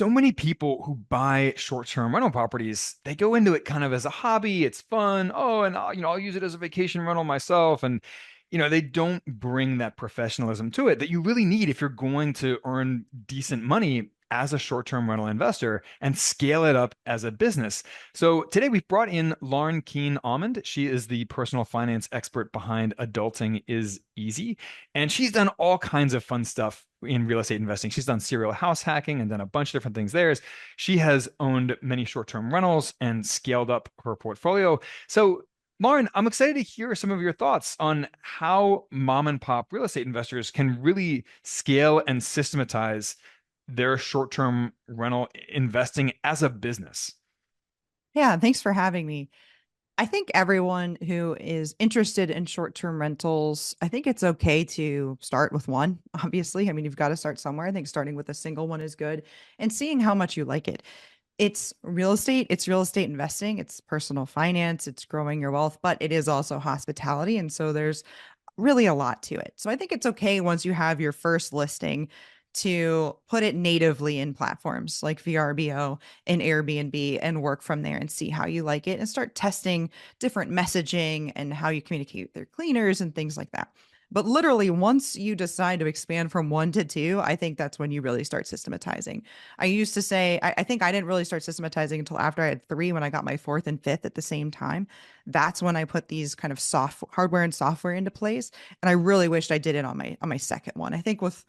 so many people who buy short-term rental properties, they go into it kind of as a hobby. It's fun. Oh, and I'll use it as a vacation rental myself. And they don't bring that professionalism to it that you really need if you're going to earn decent money as a short-term rental investor and scale it up as a business. So today we've brought in Lauren Aumond. She is the personal finance expert behind Adulting is Easy, and she's done all kinds of fun stuff in real estate investing. She's done serial house hacking and done a bunch of different things there. She has owned many short-term rentals and scaled up her portfolio. So Lauren, I'm excited to hear some of your thoughts on how mom and pop real estate investors can really scale and systematize their short-term rental investing as a business. Yeah, thanks for having me. I think everyone who is interested in short-term rentals, I think it's okay to start with one, obviously. I mean, you've got to start somewhere. I think starting with a single one is good and seeing how much you like it. It's real estate investing, it's personal finance, it's growing your wealth, but it is also hospitality. And so there's really a lot to it. So I think it's okay once you have your first listing to put it natively in platforms like VRBO and Airbnb and work from there and see how you like it and start testing different messaging and how you communicate with their cleaners and things like that. But literally, once you decide to expand from one to two, I think that's when you really start systematizing. I used to say, I think I didn't really start systematizing until after I had three, when I got my fourth and fifth at the same time. That's when I put these kind of soft hardware and software into place. And I really wished I did it on my second one. I think with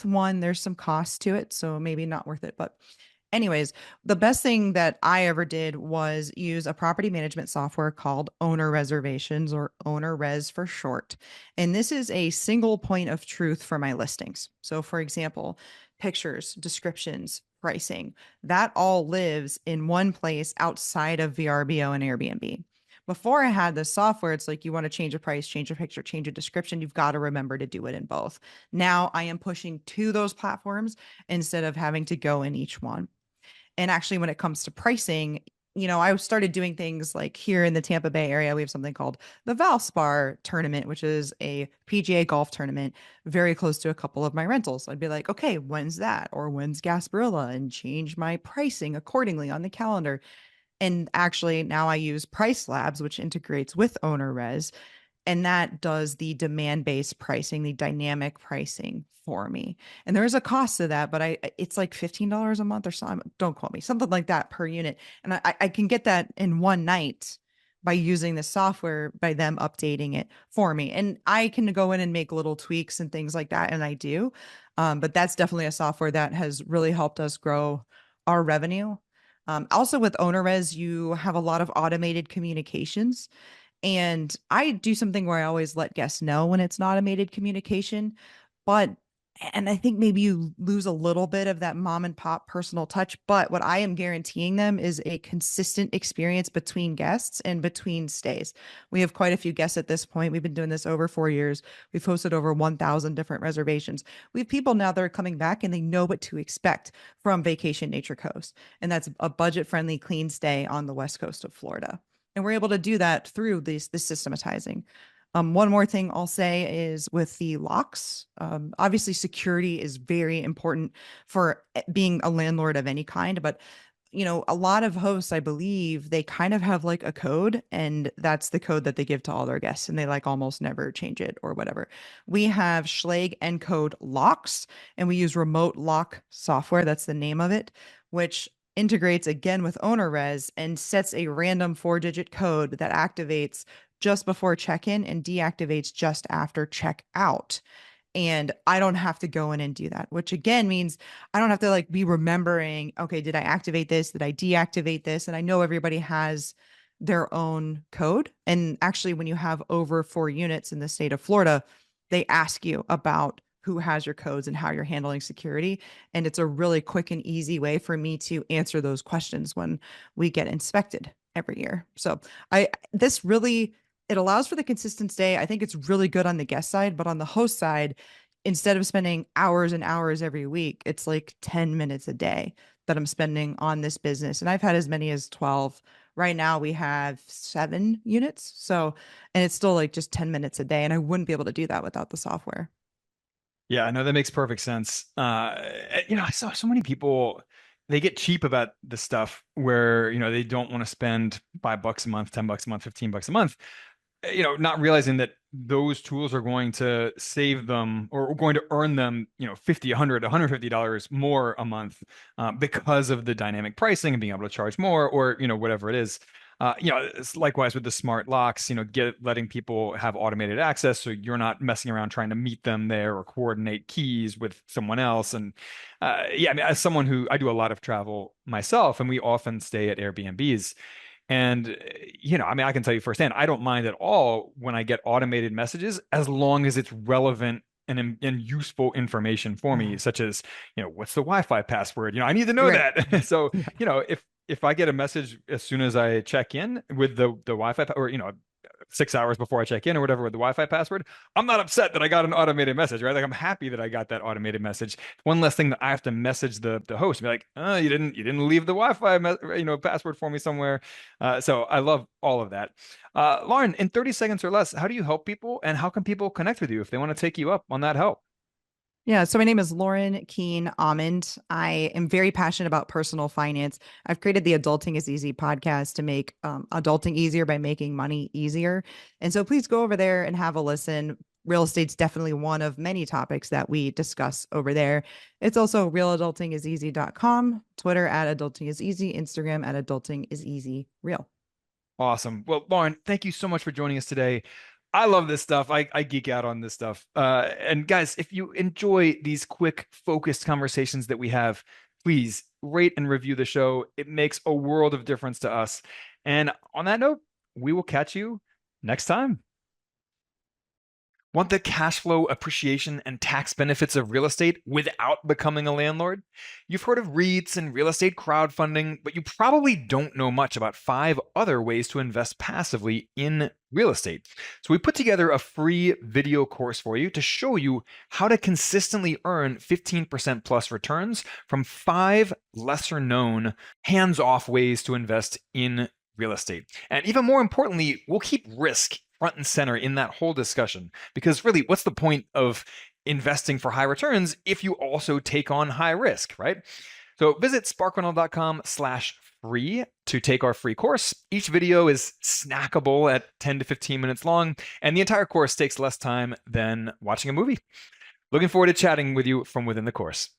one, there's some cost to it, so maybe not worth it. But anyways, the best thing that I ever did was use a property management software called Owner Reservations, or Owner Res for short. And this is a single point of truth for my listings. So for example, pictures, descriptions, pricing, that all lives in one place outside of VRBO and Airbnb. Before I had this software, it's like you want to change a price, change a picture, change a description. You've got to remember to do it in both. Now I am pushing to those platforms instead of having to go in each one. And actually, when it comes to pricing, I started doing things like here in the Tampa Bay area, we have something called the Valspar tournament, which is a PGA golf tournament very close to a couple of my rentals. I'd be like, okay, when's that? Or when's Gasparilla? And change my pricing accordingly on the calendar. And actually, now I use Price Labs, which integrates with Owner Res, and that does the demand-based pricing, the dynamic pricing for me. And there is a cost to that, but it's like $15 a month or something. Don't quote me, something like that per unit. And I can get that in one night by using the software, by them updating it for me. And I can go in and make little tweaks and things like that, and I do. But that's definitely a software that has really helped us grow our revenue. Also with OwnerRes, you have a lot of automated communications. And I do something where I always let guests know when it's an automated communication. But, and I think maybe you lose a little bit of that mom and pop personal touch. But what I am guaranteeing them is a consistent experience between guests and between stays. We have quite a few guests at this point. We've been doing this over 4 years. We've hosted over 1,000 different reservations. We have people now that are coming back and they know what to expect from Vacation Nature Coast. And that's a budget friendly, clean stay on the west coast of Florida. And we're able to do that through this systematizing. One more thing I'll say is with the locks, obviously security is very important for being a landlord of any kind, but a lot of hosts, I believe, they kind of have like a code, and that's the code that they give to all their guests, and they like almost never change it or whatever. We have Schlage Encode locks, and we use remote lock software. That's the name of it, which integrates again with OwnerRes and sets a random 4-digit code that activates just before check-in and deactivates just after check-out. And I don't have to go in and do that, which again means I don't have to like be remembering, okay, did I activate this? Did I deactivate this? And I know everybody has their own code. And actually, when you have over 4 units in the state of Florida, they ask you about who has your codes and how you're handling security. And it's a really quick and easy way for me to answer those questions when we get inspected every year. So this really, it allows for the consistent stay. I think it's really good on the guest side, but on the host side, instead of spending hours and hours every week, it's like 10 minutes a day that I'm spending on this business. And I've had as many as 12. Right now we have 7 units. So, and it's still like just 10 minutes a day. And I wouldn't be able to do that without the software. Yeah, I know that makes perfect sense. I saw so many people they get cheap about the stuff where, they don't want to spend $5 a month, $10 a month, $15 a month, not realizing that those tools are going to save them or going to earn them, 50, 100, $150 more a month because of the dynamic pricing and being able to charge more or, whatever it is. It's likewise with the smart locks, letting people have automated access so you're not messing around trying to meet them there or coordinate keys with someone else. And yeah, I mean, as someone who I do a lot of travel myself, and we often stay at Airbnbs. And, I mean, I can tell you firsthand, I don't mind at all when I get automated messages as long as it's relevant and useful information for me, Yeah. such as, what's the Wi-Fi password? I need to know Right. that. So, Yeah. if I get a message as soon as I check in with the Wi-Fi or 6 hours before I check in or whatever with the Wi-Fi password, I'm not upset that I got an automated message, right? Like I'm happy that I got that automated message. One less thing that I have to message the host and be like, oh, you didn't leave the Wi-Fi password for me somewhere. So I love all of that. Lauren, in 30 seconds or less, how do you help people and how can people connect with you if they want to take you up on that help? Yeah, so my name is Lauren Aumond. I am very passionate about personal finance. I've created the Adulting is Easy podcast to make adulting easier by making money easier. And so please go over there and have a listen. Real estate's definitely one of many topics that we discuss over there. It's also realadultingiseasy.com, Twitter at adultingiseasy, Instagram at adultingiseasy real. Awesome. Well, Lauren, thank you so much for joining us today. I love this stuff. I geek out on this stuff. And guys, if you enjoy these quick, focused conversations that we have, please rate and review the show. It makes a world of difference to us. And on that note, we will catch you next time. Want the cash flow, appreciation, and tax benefits of real estate without becoming a landlord? You've heard of REITs and real estate crowdfunding, but you probably don't know much about 5 other ways to invest passively in real estate. So we put together a free video course for you to show you how to consistently earn 15% plus returns from 5 lesser known hands-off ways to invest in real estate. And even more importantly, we'll keep risk front and center in that whole discussion. Because really, what's the point of investing for high returns if you also take on high risk, right? So visit sparkrental.com/free to take our free course. Each video is snackable at 10 to 15 minutes long, and the entire course takes less time than watching a movie. Looking forward to chatting with you from within the course.